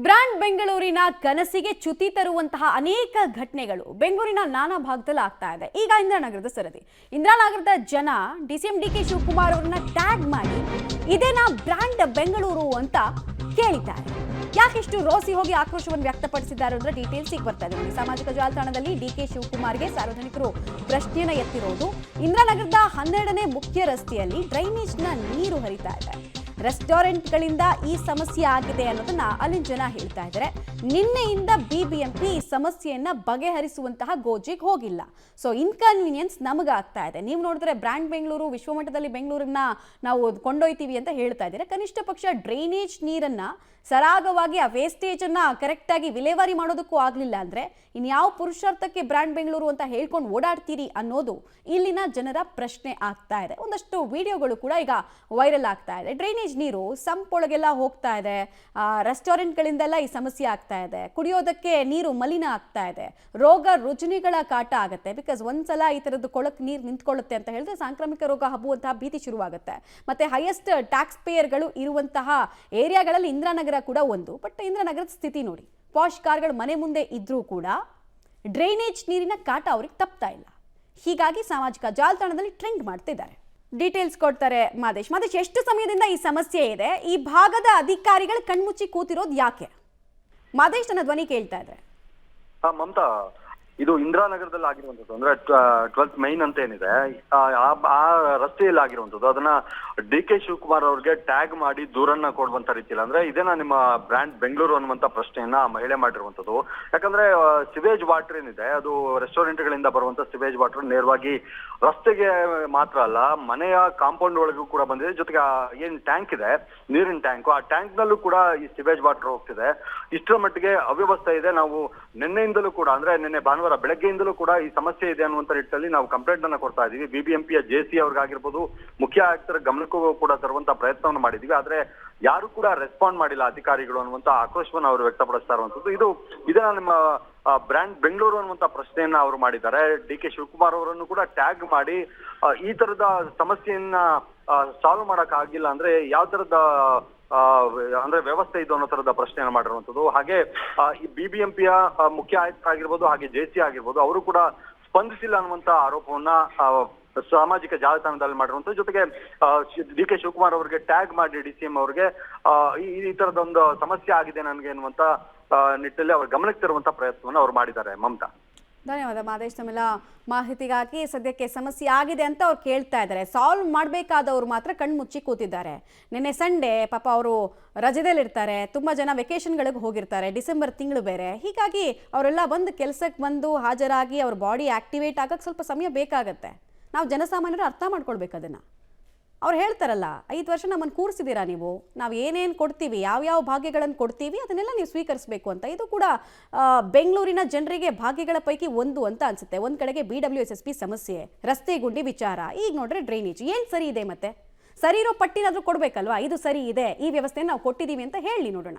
Brand ಬೆಂಗಳೂರಿನ ಕನಸಿಗೆ ಚ್ಯುತಿ ತರುವಂತಹ ಅನೇಕ ಘಟನೆಗಳು ಬೆಂಗಳೂರಿನ ನಾನಾ ಭಾಗದಲ್ಲಿ ಆಗ್ತಾ ಇದೆ. ಈಗ ಇಂದಿರಾನಗರದ ಸರದಿ. ಇಂದಿರಾನಗರದ ಜನ ಡಿಸಿಎಂ ಡಿಕೆ ಶಿವಕುಮಾರ್ ಅವರನ್ನ ಟ್ಯಾಗ್ ಮಾಡಿ ಇದೇನಾ ಬ್ರಾಂಡ್ ಬೆಂಗಳೂರು ಅಂತ ಕೇಳಿದ್ದಾರೆ. ಯಾಕಿಷ್ಟು ರೋಸಿ ಹೋಗಿ ಆಕ್ರೋಶವನ್ನು ವ್ಯಕ್ತಪಡಿಸಿದ್ದಾರೆ ಅಂದ್ರೆ ಡೀಟೇಲ್ಸ್ ಈಗ ಬರ್ತಾ ಇದೆ. ಸಾಮಾಜಿಕ ಜಾಲತಾಣದಲ್ಲಿ ಡಿಕೆ ಶಿವಕುಮಾರ್ಗೆ ಸಾರ್ವಜನಿಕರು ಪ್ರಶ್ನೆಯನ್ನ ಎತ್ತಿರೋದು. ಇಂದಿರಾನಗರದ 12ನೇ ಮುಖ್ಯ ರಸ್ತೆಯಲ್ಲಿ ಡ್ರೈನೇಜ್ನ ನೀರು ಹರಿತಾ ಇದೆ. ರೆಸ್ಟೋರೆಂಟ್ಗಳಿಂದ ಈ ಸಮಸ್ಯೆ ಆಗಿದೆ ಅನ್ನೋದನ್ನ ಅಲ್ಲಿನ ಜನ ಹೇಳ್ತಾ ಇದ್ದಾರೆ. ನಿನ್ನೆಯಿಂದ ಬಿಬಿಎಂಪಿ ಈ ಸಮಸ್ಯೆಯನ್ನ ಬಗೆಹರಿಸುವಂತಹ ಗೋಜಿಗೆ ಹೋಗಿಲ್ಲ. ಸೊ ಇನ್ಕನ್ವೀನಿಯನ್ಸ್ ನಮಗಾಗ್ತಾ ಇದೆ. ನೀವು ನೋಡಿದ್ರೆ ಬ್ರ್ಯಾಂಡ್ ಬೆಂಗಳೂರು, ವಿಶ್ವಮಟ್ಟದಲ್ಲಿ ಬೆಂಗಳೂರನ್ನ ನಾವು ಕೊಂಡೊಯ್ತೀವಿ ಅಂತ ಹೇಳ್ತಾ ಇದ್ದೀರಾ. ಕನಿಷ್ಠ ಪಕ್ಷ ಡ್ರೈನೇಜ್ ನೀರನ್ನ ಸರಾಗವಾಗಿ ಆ ವೇಸ್ಟೇಜ್ ಅನ್ನ ಕರೆಕ್ಟಾಗಿ ವಿಲೇವಾರಿ ಮಾಡೋದಕ್ಕೂ ಆಗಲಿಲ್ಲ ಅಂದ್ರೆ ಇನ್ಯಾವ ಪುರುಷಾರ್ಥಕ್ಕೆ ಬ್ರ್ಯಾಂಡ್ ಬೆಂಗಳೂರು ಅಂತ ಹೇಳ್ಕೊಂಡು ಓಡಾಡ್ತೀರಿ ಅನ್ನೋದು ಇಲ್ಲಿನ ಜನರ ಪ್ರಶ್ನೆ ಆಗ್ತಾ ಇದೆ. ಒಂದಷ್ಟು ವಿಡಿಯೋಗಳು ಕೂಡ ಈಗ ವೈರಲ್ ಆಗ್ತಾ ಇದೆ. ಡ್ರೈನೇಜ್ ನೀರು ಸಂಪೊಳಗೆಲ್ಲ ಹೋಗ್ತಾ ಇದೆ. ರೆಸ್ಟೋರೆಂಟ್ಗಳಿಂದೆಲ್ಲ ಈ ಸಮಸ್ಯೆ ಆಗ್ತಾ ಇದೆ. ಕುಡಿಯೋದಕ್ಕೆ ನೀರು ಮಲಿನ ಆಗ್ತಾ ಇದೆ. ರೋಗ ರುಜಿನಗಳ ಕಾಟ ಆಗುತ್ತೆ. ಬಿಕಾಸ್ ಒಂದ್ಸಲ ಈ ಥರದ್ದು ಕೊಳಕ್ ನೀರು ನಿಂತ್ಕೊಳ್ಳುತ್ತೆ ಅಂತ ಹೇಳಿದ್ರೆ ಸಾಂಕ್ರಾಮಿಕ ರೋಗ ಹಬ್ಬುವಂತಹ ಭೀತಿ ಶುರುವಾಗುತ್ತೆ. ಮತ್ತೆ ಹೈಯೆಸ್ಟ್ ಟ್ಯಾಕ್ಸ್ ಪೇಯರ್ಗಳು ಇರುವಂತಹ ಏರಿಯಾಗಳಲ್ಲಿ ಇಂದಿರಾನಗರ ಕೂಡ ಒಂದು. ಬಟ್ ಇಂದಿರಾನಗರದ ಸ್ಥಿತಿ ನೋಡಿ, ಪಾಶ್ ಕಾರ್ಗಳು ಮನೆ ಮುಂದೆ ಇದ್ರೂ ಕೂಡ ಡ್ರೈನೇಜ್ ನೀರಿನ ಕಾಟ ಅವ್ರಿಗೆ ತಪ್ತಾ ಇಲ್ಲ. ಹೀಗಾಗಿ ಸಾಮಾಜಿಕ ಜಾಲತಾಣದಲ್ಲಿ ಟ್ರೆಂಡ್ ಮಾಡ್ತಿದ್ದಾರೆ. ಡೀಟೇಲ್ಸ್ ಕೊಡ್ತಾರೆ ಮಾದೇಶ್. ಎಷ್ಟು ಸಮಯದಿಂದ ಈ ಸಮಸ್ಯೆ ಇದೆ? ಈ ಭಾಗದ ಅಧಿಕಾರಿಗಳು ಕಣ್ಮುಚ್ಚಿ ಕೂತಿರೋದು ಯಾಕೆ? ಮಾದೇಶ್ ನನ್ನ ಧ್ವನಿ ಕೇಳ್ತಾ ಇದ್ರೆ. ಮಮತಾ, ಇದು ಇಂದಿರಾನಗರದಲ್ಲಿ ಆಗಿರುವಂತದ್ದು. ಅಂದ್ರೆ 12th ಮೈನ್ ಅಂತ ಏನಿದೆ, ಆ ರಸ್ತೆಯಲ್ಲಿ ಆಗಿರುವಂತದ್ದು. ಅದನ್ನ ಡಿ ಕೆ ಶಿವಕುಮಾರ್ ಅವ್ರಿಗೆ ಟ್ಯಾಗ್ ಮಾಡಿ ದೂರನ್ನ ಕೊಡುವಂತ ರೀತಿಯಲ್ಲಿ, ಅಂದ್ರೆ ಇದೇನಾ ನಿಮ್ಮ ಬ್ರ್ಯಾಂಡ್ ಬೆಂಗಳೂರು ಅನ್ನುವಂತ ಪ್ರಶ್ನೆಯನ್ನ ಮಹಿಳೆ ಮಾಡಿರುವಂತದ್ದು. ಯಾಕಂದ್ರೆ ಸಿವೇಜ್ ವಾಟರ್ ಏನಿದೆ, ಅದು ರೆಸ್ಟೋರೆಂಟ್ ಗಳಿಂದ ಬರುವಂತ ಸಿವೇಜ್ ವಾಟರ್ ನೇರವಾಗಿ ರಸ್ತೆಗೆ ಮಾತ್ರ ಅಲ್ಲ, ಮನೆಯ ಕಾಂಪೌಂಡ್ ಒಳಗೂ ಕೂಡ ಬಂದಿದೆ. ಜೊತೆಗೆ ಏನ್ ಟ್ಯಾಂಕ್ ಇದೆ, ನೀರಿನ ಟ್ಯಾಂಕ್, ಆ ಟ್ಯಾಂಕ್ ನಲ್ಲೂ ಕೂಡ ಈ ಸಿವೇಜ್ ವಾಟರ್ ಹೋಗ್ತಿದೆ. ಇಷ್ಟರ ಮಟ್ಟಿಗೆ ಅವ್ಯವಸ್ಥೆ ಇದೆ. ನಾವು ನಿನ್ನೆಯಿಂದಲೂ ಕೂಡ, ಅಂದ್ರೆ ನಿನ್ನೆ ಭಾನುವಾರ ಬೆಳಗ್ಗೆಯಿಂದಲೂ ಕೂಡ ಈ ಸಮಸ್ಯೆ ಇದೆ ಅನ್ನುವಂತ ನಿಟ್ಟಿನಲ್ಲಿ ನಾವು ಕಂಪ್ಲೇಂಟ್ ಅನ್ನ ಕೊಡ್ತಾ ಇದೀವಿ. ಬಿಬಿಎಂಪಿಯ ಜೆಸಿ ಅವ್ರಿಗಾಗಿರ್ಬೋದು, ಮುಖ್ಯ ಆಯುಕ್ತರ ಗಮನಕ್ಕೂ ಕೂಡ ತರುವಂತ ಪ್ರಯತ್ನವನ್ನು ಮಾಡಿದೀವಿ. ಆದ್ರೆ ಯಾರು ಕೂಡ ರೆಸ್ಪಾಂಡ್ ಮಾಡಿಲ್ಲ ಅಧಿಕಾರಿಗಳು ಅನ್ನುವಂತ ಆಕ್ರೋಶವನ್ನು ಅವರು ವ್ಯಕ್ತಪಡಿಸ್ತಾ ಇರುವಂತದ್ದು. ಇದನ್ನ ನಿಮ್ಮ ಬ್ರ್ಯಾಂಡ್ ಬೆಂಗಳೂರು ಅನ್ನುವಂತ ಪ್ರಶ್ನೆಯನ್ನ ಅವರು ಮಾಡಿದ್ದಾರೆ. ಡಿ ಕೆ ಶಿವಕುಮಾರ್ ಅವರನ್ನು ಕೂಡ ಟ್ಯಾಗ್ ಮಾಡಿ ಈ ತರದ ಸಮಸ್ಯೆಯನ್ನ ಸಾಲ್ವ್ ಮಾಡಕ್ ಆಗಿಲ್ಲ ಅಂದ್ರೆ ಯಾವ ತರದ ಅಂದ್ರೆ ವ್ಯವಸ್ಥೆ ಇದು ಅನ್ನೋ ತರದ ಪ್ರಶ್ನೆಯನ್ನು ಮಾಡಿರುವಂತದ್ದು. ಹಾಗೆ ಈ ಬಿಬಿಎಂಪಿಯ ಮುಖ್ಯ ಆಯುಕ್ತ ಆಗಿರ್ಬೋದು, ಹಾಗೆ ಜೆಸಿ ಆಗಿರ್ಬೋದು, ಅವರು ಕೂಡ ಸ್ಪಂದಿಸಿಲ್ಲ ಅನ್ನುವಂತ ಆರೋಪವನ್ನ ಸಾಮಾಜಿಕ ಜಾಲತಾಣದಲ್ಲಿ ಮಾಡಿರುವಂತದ್ದು. ಜೊತೆಗೆ ಡಿ ಕೆ ಶಿವಕುಮಾರ್ ಅವರಿಗೆ ಟ್ಯಾಗ್ ಮಾಡಿ ಡಿಸಿಎಂ ಅವರಿಗೆ ಈ ತರದೊಂದು ಸಮಸ್ಯೆ ಆಗಿದೆ ನನಗೆ ಅನ್ನುವಂತ ನಿಟ್ಟಿನಲ್ಲಿ ಅವ್ರ ಗಮನಕ್ಕೆ ತರುವಂತ ಪ್ರಯತ್ನವನ್ನು ಅವ್ರು ಮಾಡಿದ್ದಾರೆ. ಮಮತಾ, ಧನ್ಯವಾದ ಮಾದೇಶ್. ತಮ್ಮೆಲ್ಲ ಮಾಹಿತಿಗಾಗಿ. ಸದ್ಯಕ್ಕೆ ಸಮಸ್ಯೆ ಆಗಿದೆ ಅಂತ ಅವ್ರು ಕೇಳ್ತಾ ಇದ್ದಾರೆ. ಸಾಲ್ವ್ ಮಾಡಬೇಕಾದವ್ರು ಮಾತ್ರ ಕಣ್ಮುಚ್ಚಿ ಕೂತಿದ್ದಾರೆ. ನಿನ್ನೆ ಸಂಡೇ ಪಾಪ ಅವರು ರಜೆದಲ್ಲಿರ್ತಾರೆ. ತುಂಬ ಜನ ವೆಕೇಷನ್ಗಳಿಗೆ ಹೋಗಿರ್ತಾರೆ. ಡಿಸೆಂಬರ್ ತಿಂಗಳು ಬೇರೆ. ಹೀಗಾಗಿ ಅವರೆಲ್ಲ ಬಂದು ಕೆಲಸಕ್ಕೆ ಬಂದು ಹಾಜರಾಗಿ ಅವ್ರ ಬಾಡಿ ಆಕ್ಟಿವೇಟ್ ಆಗಕ್ಕೆ ಸ್ವಲ್ಪ ಸಮಯ ಬೇಕಾಗತ್ತೆ. ನಾವು ಜನಸಾಮಾನ್ಯರು ಅರ್ಥ ಮಾಡ್ಕೊಳ್ಬೇಕು ಅದನ್ನು. ಅವ್ರು ಹೇಳ್ತಾರಲ್ಲ, 5 ವರ್ಷ ನಮ್ಮನ್ನು ಕೂರಿಸಿದ್ದೀರಾ ನೀವು, ನಾವು ಏನೇನು ಕೊಡ್ತೀವಿ, ಯಾವ್ಯಾವ ಭಾಗ್ಯಗಳನ್ನು ಕೊಡ್ತೀವಿ ಅದನ್ನೆಲ್ಲ ನೀವು ಸ್ವೀಕರಿಸಬೇಕು ಅಂತ. ಇದು ಕೂಡ ಬೆಂಗಳೂರಿನ ಜನರಿಗೆ ಭಾಗ್ಯಗಳ ಪೈಕಿ ಒಂದು ಅಂತ ಅನ್ಸುತ್ತೆ. ಒಂದು ಕಡೆಗೆ BWSSP ಸಮಸ್ಯೆ, ರಸ್ತೆ ಗುಂಡಿ ವಿಚಾರ, ಈಗ ನೋಡ್ರೆ ಡ್ರೈನೇಜ್. ಏನು ಸರಿ ಇದೆ ಮತ್ತೆ? ಸರಿ ಇರೋ ಪಟ್ಟಿನಾದರೂ ಕೊಡಬೇಕಲ್ವಾ? ಇದು ಸರಿ ಇದೆ, ಈ ವ್ಯವಸ್ಥೆಯನ್ನು ನಾವು ಕೊಟ್ಟಿದ್ದೀವಿ ಅಂತ ಹೇಳಿ ನೋಡೋಣ.